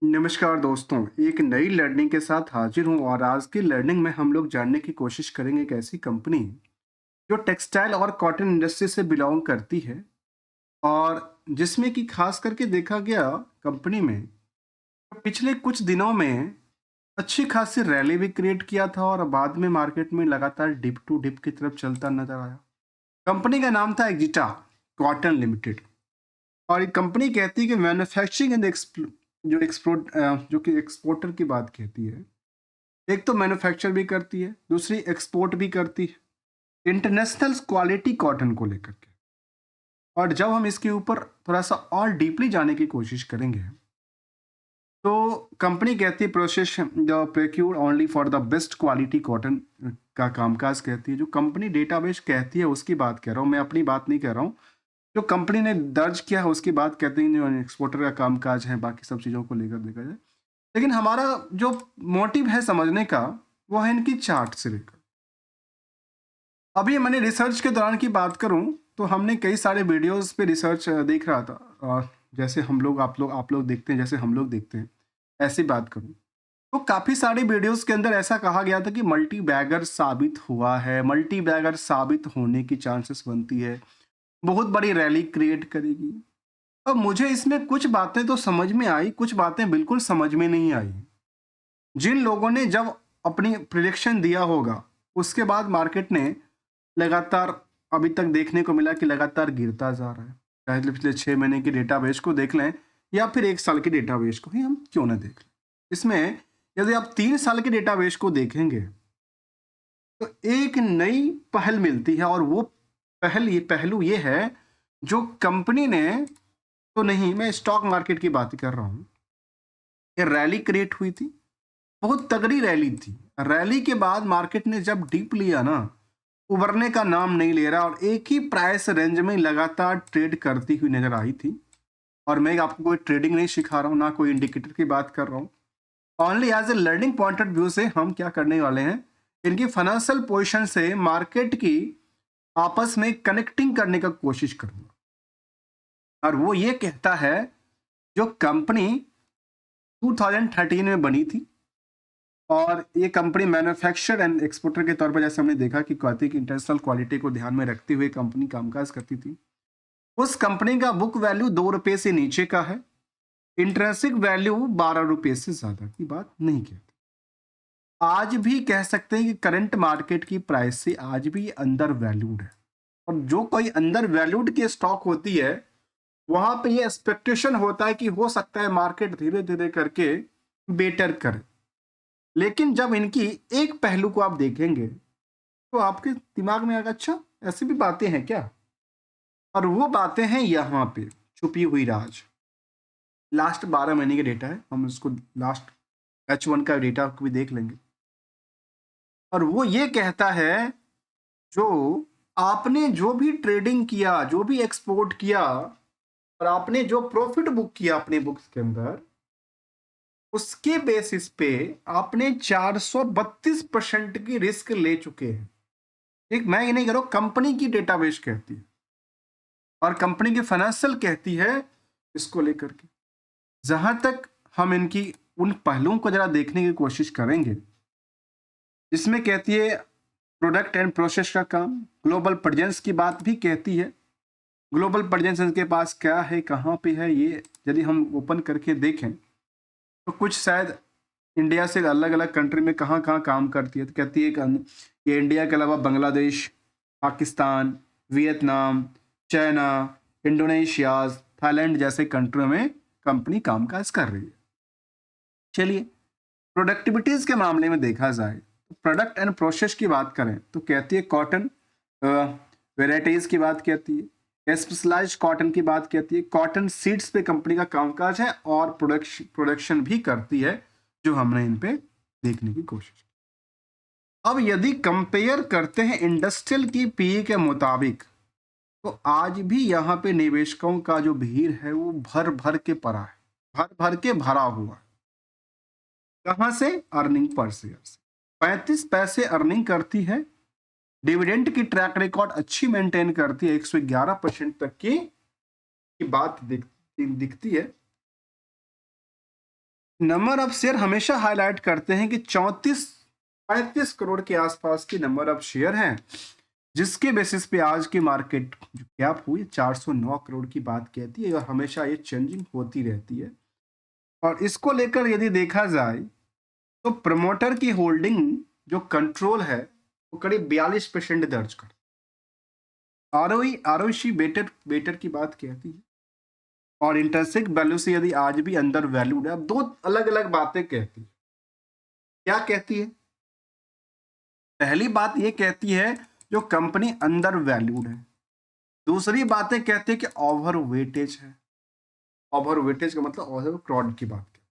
नमस्कार दोस्तों, एक नई लर्निंग के साथ हाजिर हूँ और आज की लर्निंग में हम लोग जानने की कोशिश करेंगे एक ऐसी कंपनी जो टेक्सटाइल और कॉटन इंडस्ट्री से बिलोंग करती है और जिसमें कि खास करके देखा गया कंपनी में पिछले कुछ दिनों में अच्छी खासी रैली भी क्रिएट किया था और बाद में मार्केट में लगातार डिप टू डिप की तरफ चलता नजर आया। कंपनी का नाम था एग्जिटा कॉटन लिमिटेड और ये कंपनी कहती है कि मैन्युफैक्चरिंग एंड जो कि एक्सपोर्टर की बात कहती है। एक तो मैन्युफैक्चर भी करती है, दूसरी एक्सपोर्ट भी करती है इंटरनेशनल क्वालिटी कॉटन को लेकर के। और जब हम इसके ऊपर थोड़ा सा और डीपली जाने की कोशिश करेंगे तो कंपनी कहती है process the procure only for the best quality cotton का कामकाज कहती है। जो कंपनी डेटाबेस कहती है उसकी बात कह रहा हूँ, मैं अपनी बात नहीं कह रहा हूँ। जो कंपनी ने दर्ज किया है उसकी बात कहते हैं, जो एक्सपोर्टर का कामकाज है बाकी सब चीज़ों को लेकर देखा जाए। लेकिन हमारा जो मोटिव है समझने का वो है इनकी चार्ट से लेकर। अभी मैंने रिसर्च के दौरान की बात करूं तो हमने कई सारे वीडियोस पे रिसर्च देख रहा था और जैसे हम लोग आप लोग देखते हैं, जैसे हम लोग देखते हैं, ऐसी बात करूं तो काफ़ी सारे वीडियोस के अंदर ऐसा कहा गया था कि मल्टी बैगर साबित हुआ है, मल्टी बैगर साबित होने की चांसेस बनती है, बहुत बड़ी रैली क्रिएट करेगी। अब मुझे इसमें कुछ बातें तो समझ में आई, कुछ बातें बिल्कुल समझ में नहीं आई। जिन लोगों ने जब अपनी प्रिडिक्शन दिया होगा उसके बाद मार्केट ने लगातार अभी तक देखने को मिला कि लगातार गिरता जा रहा है। चाहे तो पिछले 6 महीने की डेटाबेस को देख लें या फिर 1 साल की डेटाबेस को ही हम क्यों ना देख लें। इसमें यदि आप 3 साल की डेटाबेस को देखेंगे तो एक नई पहल मिलती है और वो पहलू ये है जो कंपनी ने, तो नहीं, मैं स्टॉक मार्केट की बात कर रहा हूँ। ये रैली क्रिएट हुई थी, बहुत तगड़ी रैली थी। रैली के बाद मार्केट ने जब डीप लिया ना, उभरने का नाम नहीं ले रहा और एक ही प्राइस रेंज में लगातार ट्रेड करती हुई नजर आई थी। और मैं आपको कोई ट्रेडिंग नहीं सिखा रहा हूँ, ना कोई इंडिकेटर की बात कर रहा हूँ। Only as a learning point of view से हम क्या करने वाले हैं, इनकी फाइनेंशियल पोजीशन से मार्केट की आपस में कनेक्टिंग करने का कोशिश करूंगा। और वो ये कहता है जो कंपनी 2013 में बनी थी और ये कंपनी मैन्युफैक्चर एंड एक्सपोर्टर के तौर पर, जैसे हमने देखा कि कहती कि इंटरनेशनल क्वालिटी को ध्यान में रखते हुए कंपनी कामकाज करती थी। उस कंपनी का बुक वैल्यू 2 रुपए से नीचे का है, इंट्रिंसिक वैल्यू 12 रुपए से ज्यादा की बात नहीं कहती। आज भी कह सकते हैं कि करंट मार्केट की प्राइस से आज भी अंडर वैल्यूड है। और जो कोई अंडर वैल्यूड की स्टॉक होती है वहां पे ये एक्सपेक्टेशन होता है कि हो सकता है मार्केट धीरे धीरे करके बेटर करे। लेकिन जब इनकी एक पहलू को आप देखेंगे तो आपके दिमाग में आएगा अच्छा ऐसी भी बातें हैं क्या। और वो बातें हैं यहाँ पे छुपी हुई राज। लास्ट 12 महीने का डेटा है, हम इसको लास्ट H1 का डेटा भी देख लेंगे। और वो ये कहता है जो आपने जो भी ट्रेडिंग किया, जो भी एक्सपोर्ट किया और आपने जो प्रॉफिट बुक किया अपने बुक्स के अंदर, उसके बेसिस पे आपने 432% की रिस्क ले चुके हैं। एक मैं ये नहीं कह रहा हूं, कंपनी की डेटाबेस कहती है और कंपनी की फाइनेंशियल कहती है इसको लेकर के। जहां तक हम इनकी उन पहलुओं को जरा देखने की कोशिश करेंगे, इसमें कहती है प्रोडक्ट एंड प्रोसेस का काम, ग्लोबल प्रेजेंस की बात भी कहती है। ग्लोबल प्रेजेंस इनके पास क्या है, कहाँ पे है, ये यदि हम ओपन करके देखें तो कुछ शायद इंडिया से अलग अलग कंट्री में कहाँ कहाँ काम करती है। तो कहती है कि ये इंडिया के अलावा Bangladesh, Pakistan, Vietnam, China, Indonesia, Thailand जैसे कंट्रियों में कंपनी कामकाज कर रही है। चलिए प्रोडक्टिविटीज के मामले में देखा जाए तो प्रोडक्ट एंड प्रोसेस की बात करें तो कहती है कॉटन वेराइटीज की बात कहती है, स्पेशलाइज्ड कॉटन की बात कहती है, कॉटन सीड्स पे कंपनी का कामकाज है और प्रोडक्शन भी करती है, जो हमने इन पे देखने की कोशिश की। अब यदि कंपेयर करते हैं इंडस्ट्रियल की पीई के मुताबिक तो आज भी यहाँ पे निवेशकों का जो भीड़ है वो भर भर के पड़ा है, भर भर के भरा हुआ है। कहाँ से? अर्निंग पर शेयर से 35 पैसे अर्निंग करती है। डिविडेंड की ट्रैक रिकॉर्ड अच्छी मेंटेन करती है, 111% तक की बात दिखती है। नंबर ऑफ शेयर हमेशा हाईलाइट करते हैं कि 34-35 करोड़ के आसपास की नंबर ऑफ शेयर हैं, जिसके बेसिस पे आज की मार्केट जो कैप हुई 409 करोड़ की बात कहती है, और हमेशा ये चेंजिंग होती रहती है। और इसको लेकर यदि देखा जाए तो प्रमोटर की होल्डिंग जो कंट्रोल है वो करीब 42% दर्ज कर। आरओई बेटर बेटर की बात कहती है, और इंटरेंसिक वैल्यू से यदि आज भी अंडर वैल्यूड है। अब दो अलग अलग बातें कहती है। क्या कहती है? पहली बात ये कहती है जो कंपनी अंडर वैल्यूड है। दूसरी बातें कहती है कि ओवर वेटेज है। ओवर वेटेज का मतलब ओवर क्राउड की बात है।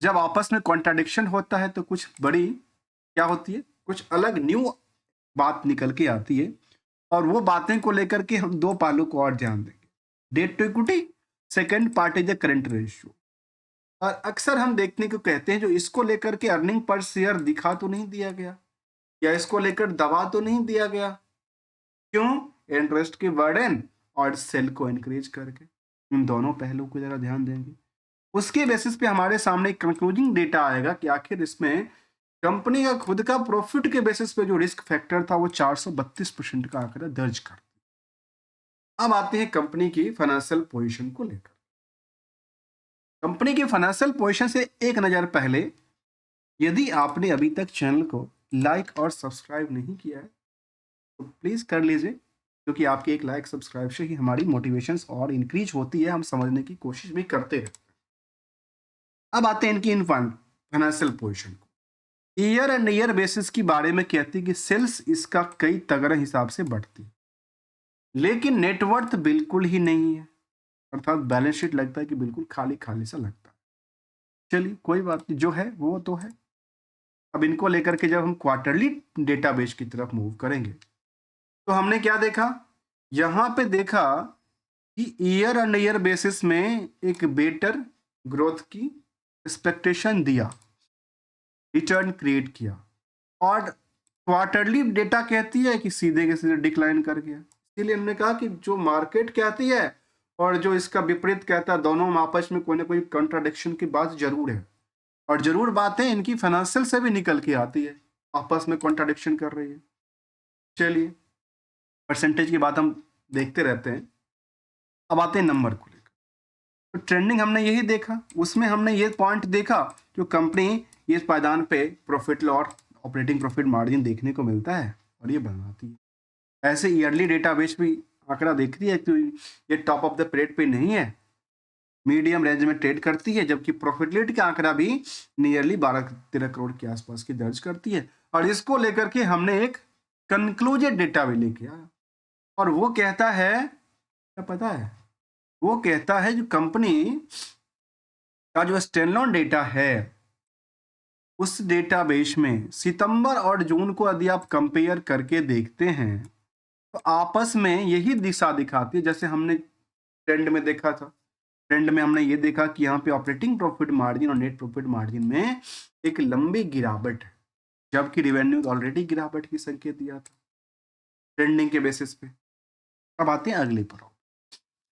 जब आपस में कॉन्ट्राडिक्शन होता है तो कुछ बड़ी क्या होती है, कुछ अलग न्यू बात निकल के आती है। और वो बातें को लेकर के हम दो पहलू को और ध्यान देंगे। Debt to equity, second part is the current ratio. और अक्सर हम देखने को कहते हैं जो इसको लेकर के अर्निंग पर शेयर दिखा तो नहीं दिया गया, या इसको लेकर दबा तो नहीं दिया गया। क्यों? इंटरेस्ट की बर्डन और सेल को इंक्रीज करके। इन दोनों पहलू को जरा ध्यान देंगे। उसके बेसिस पे हमारे सामने एक कंक्लूजिंग डेटा आएगा कि आखिर इसमें कंपनी का खुद का प्रॉफिट के बेसिस पे जो रिस्क फैक्टर था वो 432% का आंकड़ा दर्ज कर। अब आते हैं कंपनी की फाइनेंशियल पोजीशन को लेकर। कंपनी की फाइनेंशियल पोजीशन से एक नजर पहले, यदि आपने अभी तक चैनल को लाइक और सब्सक्राइब नहीं किया है तो प्लीज कर लीजिए, क्योंकि आपके एक लाइक सब्सक्राइब से ही हमारी मोटिवेशंस और इंक्रीज होती है, हम समझने की कोशिश भी करते हैं। अब आते हैं इनकी इन फाइनेंशियल पोजीशन को। ईयर एंड ईयर बेसिस की बारे में कहती है कि सेल्स इसका कई तगड़े हिसाब से बढ़ती है, लेकिन नेटवर्थ बिल्कुल ही नहीं है। अर्थात बैलेंस शीट लगता है कि बिल्कुल खाली खाली सा लगता है। चलिए कोई बात नहीं, जो है वो तो है। अब इनको लेकर के जब हम क्वार्टरली डेटाबेस की तरफ मूव करेंगे तो हमने क्या देखा? यहां पे देखा कि ईयर एंड ईयर बेसिस में एक बेटर ग्रोथ की एक्सपेक्टेशन दिया, रिटर्न क्रिएट किया। और क्वार्टरली डेटा कहती है कि सीधे के सीधे डिक्लाइन कर गया। इसीलिए हमने कहा कि जो मार्केट कहती है और जो इसका विपरीत कहता है, दोनों में आपस में कोई ना कोई कंट्राडिक्शन की बात जरूर है। और जरूर बातें इनकी फाइनेंशियल से भी निकल के आती है, आपस में कॉन्ट्राडिक्शन कर रही है। चलिए परसेंटेज की बात हम देखते रहते हैं। अब आते हैं नंबर को लेकर। तो ट्रेंडिंग हमने यही देखा, उसमें हमने ये पॉइंट देखा जो कंपनी इस पायदान पे प्रॉफिट और ऑपरेटिंग प्रॉफिट मार्जिन देखने को मिलता है और ये बनाती है। ऐसे ईयरली डेटाबेस भी आंकड़ा देखती है कि ये टॉप ऑफ द पीरियड पे नहीं है, मीडियम रेंज में ट्रेड करती है, जबकि प्रॉफिटेबिलिटी का आंकड़ा भी नियरली 12-13 करोड़ के आसपास की दर्ज करती है। और इसको लेकर के हमने एक कंक्लूजेड डेटा भी लेके आया, और वो कहता है, क्या पता है? वो कहता है जो कंपनी का जो स्टैंडअलोन डेटा है उस डेटाबेस में सितंबर और जून को यदि आप कंपेयर करके देखते हैं तो आपस में यही दिशा दिखाती है जैसे हमने ट्रेंड में देखा था। ट्रेंड में हमने ये देखा कि यहाँ पे ऑपरेटिंग प्रॉफिट मार्जिन और नेट प्रॉफिट मार्जिन में एक लंबी गिरावट है, जबकि रिवेन्यू ऑलरेडी गिरावट की संकेत दिया था ट्रेंडिंग के बेसिस पे। अब आते हैं अगले पड़ाव।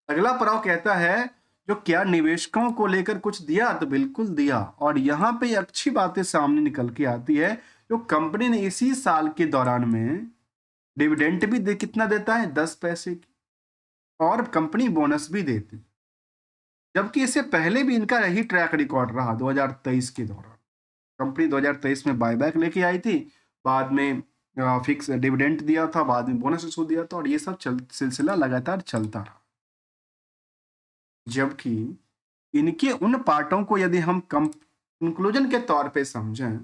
अगला पड़ाव कहता है जो क्या निवेशकों को लेकर कुछ दिया, तो बिल्कुल दिया। और यहाँ पे अच्छी बातें सामने निकल के आती है जो कंपनी ने इसी साल के दौरान में डिविडेंड भी कितना देता है, 10 पैसे की, और कंपनी बोनस भी देती, जबकि इससे पहले भी इनका यही ट्रैक रिकॉर्ड रहा। 2023 के दौरान कंपनी 2023 में बायबैक लेके आई थी, बाद में फिक्स डिविडेंड दिया था, बाद में बोनस इशू दिया था, और ये सब सिलसिला लगातार चलता रहा। जबकि इनके उन पार्टों को यदि हम कंक्लूजन के तौर पे समझें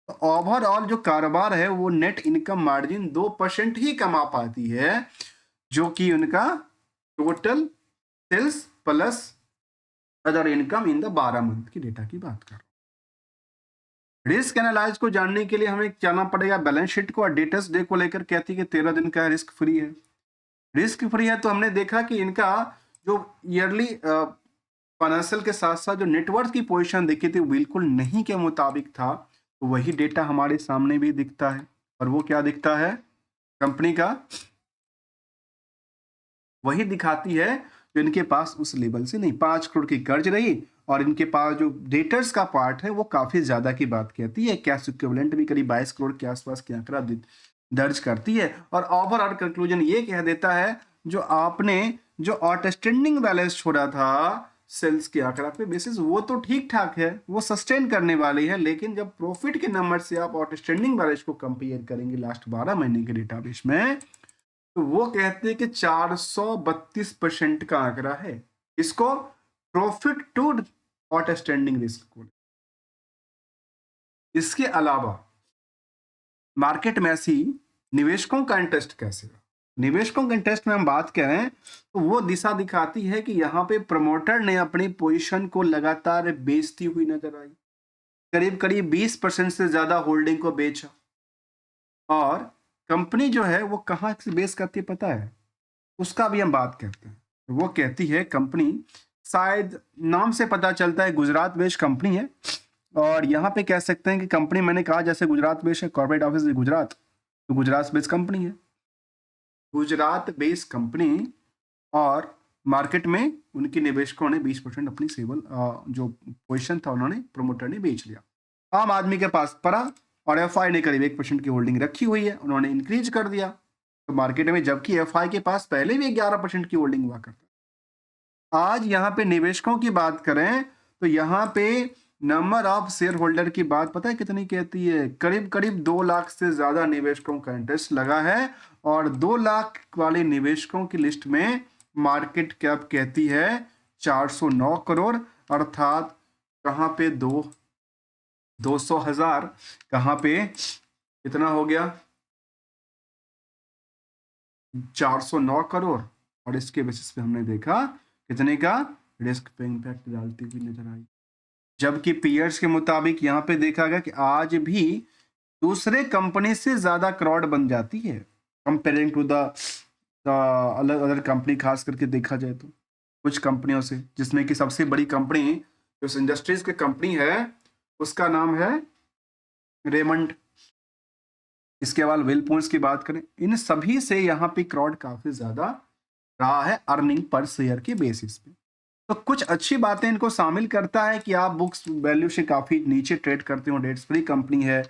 तो ओवरऑल जो कारोबार है वो नेट इनकम मार्जिन 2% ही कमा पाती है, जो कि उनका total sales plus other income in the 12 month की डेटा की बात कर रहा हूं। रिस्क एनालाइज को जानने के लिए हमें जाना पड़ेगा बैलेंस शीट को, और डेटर्स डे को लेकर कहती है कि 13 दिन का रिस्क फ्री है। रिस्क फ्री है तो हमने देखा कि इनका जो ईयरली फाइनेंशियल के साथ साथ जो नेटवर्थ की पोजीशन देखी थी बिल्कुल नहीं के मुताबिक था। तो वही डेटा हमारे सामने भी दिखता है, और वो क्या दिखता है? कंपनी का वही दिखाती है जो इनके पास उस लेवल से नहीं। 5 करोड़ की कर्ज रही और इनके पास जो डेटर्स का पार्ट है वो काफी ज्यादा की बात कहती है। कैश इक्विवेलेंट भी करीब 22 करोड़ के आसपास की आंकड़ा दर्ज करती है। और ओवरऑल कंक्लूजन ये कह देता है जो आपने जो आउटस्टैंडिंग बैलेंस छोड़ा था सेल्स के आंकड़ा पे बेसिस वो तो ठीक ठाक है, वो सस्टेन करने वाली है, लेकिन जब प्रॉफिट के नंबर से आप आउटस्टैंडिंग बैलेंस को कंपेयर करेंगे लास्ट 12 महीने के डेटाबेस में, तो वो कहते हैं कि 432% का आंकड़ा है। इसको प्रॉफिट टू आउटस्टैंडिंग रिस्क को। इसके अलावा मार्केट में ऐसी निवेशकों का इंटरेस्ट कैसे रहा? निवेशकों के इंटरेस्ट में हम बात करें तो वो दिशा दिखाती है कि यहाँ पे प्रमोटर ने अपनी पोजीशन को लगातार बेचती हुई नजर आई। करीब करीब 20% से ज्यादा होल्डिंग को बेचा। और कंपनी जो है वो कहाँ से बेस करती है पता है? उसका भी हम बात करते हैं। वो कहती है कंपनी, शायद नाम से पता चलता है गुजरात बेस्ड कंपनी है। और यहाँ पे कह सकते हैं कि कंपनी, मैंने कहा जैसे गुजरात बेस्ड है, कॉर्पोरेट ऑफिस गुजरात, तो गुजरात बेस्ड कंपनी है। गुजरात बेस्ड कंपनी और मार्केट में उनके निवेशकों ने 20% अपनी सेवल जो पोजीशन था उन्होंने प्रोमोटर ने बेच लिया। आम आदमी के पास पड़ा और एफआई ने करीब 1% की होल्डिंग रखी हुई है, उन्होंने इंक्रीज कर दिया तो मार्केट में, जबकि एफआई के पास पहले भी 11% की होल्डिंग हुआ करता। आज यहाँ पे निवेशकों की बात करें तो यहाँ पे नंबर ऑफ शेयर होल्डर की बात पता है कितनी कहती है? करीब करीब 2 लाख से ज्यादा निवेशकों का इंटरेस्ट लगा है। और 2 लाख वाले निवेशकों की लिस्ट में मार्केट कैप कहती है 409 करोड़, अर्थात कहां पे 200,000, कहां पे कितना हो गया 409 करोड़। और इसके बेसिस पे हमने देखा कितने का रिस्क पे इंपैक्ट डालती हुई नजर आई। जबकि पीयर्स के मुताबिक यहाँ पे देखा गया कि आज भी दूसरे कंपनी से ज्यादा क्राउड बन जाती है कंपेयरिंग टू द अलग अदर कंपनी, खास करके देखा जाए तो कुछ कंपनियों से, जिसमें कि सबसे बड़ी कंपनी जो इंडस्ट्रीज की कंपनी है उसका नाम है रेमंड। इसके बाद वेलपुल्स की बात करें, इन सभी से यहाँ पे क्राउड काफी ज्यादा रहा है अर्निंग पर शेयर के बेसिस पे। तो कुछ अच्छी बातें इनको शामिल करता है कि आप बुक्स वैल्यू से काफी नीचे ट्रेड करते हो, डेट्स फ्री कंपनी है।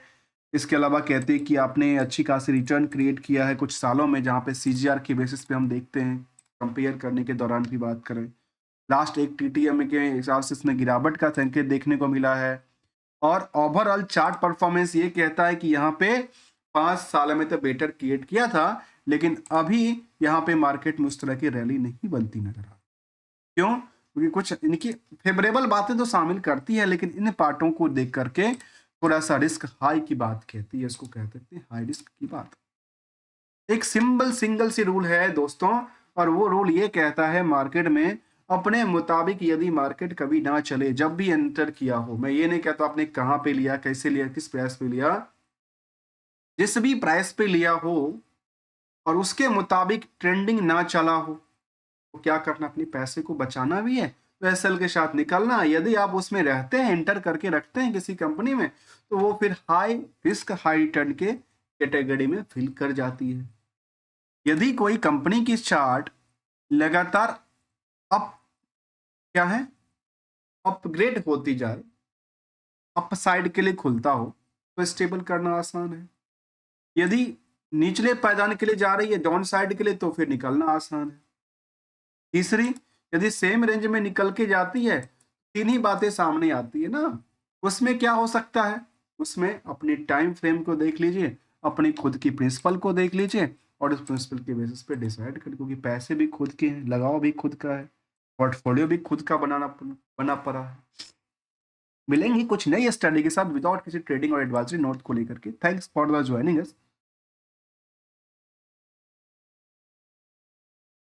इसके अलावा कहते हैं कि आपने अच्छी खासी रिटर्न क्रिएट किया है कुछ सालों में, जहाँ पे सीजीआर के बेसिस पे हम देखते हैं कंपेयर करने के दौरान भी बात करें, लास्ट एक टीटीएम के हिसाब से इसमें गिरावट का संकेत देखने को मिला है। और ओवरऑल चार्ट परफॉर्मेंस ये कहता है कि यहाँ पे 5 साल में तो बेटर क्रिएट किया था, लेकिन अभी यहाँ पे मार्केट में उस तरह की रैली नहीं बनती नजर आ। क्यों? क्योंकि कुछ इनकी फेवरेबल बातें तो शामिल करती है, लेकिन इन पार्टों को देख करके थोड़ा सा रिस्क हाई की बात कहती है, इसको कह सकते हैं हाई रिस्क की बात। एक सिंगल सी रूल है दोस्तों, और वो रूल ये कहता है मार्केट में अपने मुताबिक यदि मार्केट कभी ना चले, जब भी एंटर किया हो, मैं ये नहीं कहता आपने कहाँ पे लिया, कैसे लिया, किस प्राइस पे लिया, जिस भी प्राइस पे लिया हो और उसके मुताबिक ट्रेंडिंग ना चला हो, तो क्या करना, अपने पैसे को बचाना भी है तो एसएल के साथ निकलना। यदि आप उसमें रहते हैं, एंटर करके रखते हैं किसी कंपनी में, तो वो फिर हाई रिस्क हाई रिटर्न के कैटेगरी में फिल कर जाती है। यदि कोई कंपनी की चार्ट लगातार अप क्या है अपग्रेड होती जाए, अप साइड के लिए खुलता हो, तो स्टेबल करना आसान है। यदि निचले पायदान के लिए जा रही है, डाउन साइड के लिए, तो फिर निकलना आसान है। तीसरी, यदि सेम रेंज में निकल के जाती है, तीन ही बातें सामने आती है ना, उसमें क्या हो सकता है, उसमें अपनी टाइम फ्रेम को देख लीजिए, अपनी खुद की प्रिंसिपल को देख लीजिए और उस प्रिंसिपल के बेसिस पे डिसाइड कर, क्योंकि पैसे भी खुद के हैं, लगाव भी खुद का है, पोर्टफोलियो भी खुद का बना पड़ा है। मिलेंगे कुछ नई स्टडी के साथ विदाउट किसी ट्रेडिंग और एडवाइजरी नोट को लेकर के। Thanks for the joining us.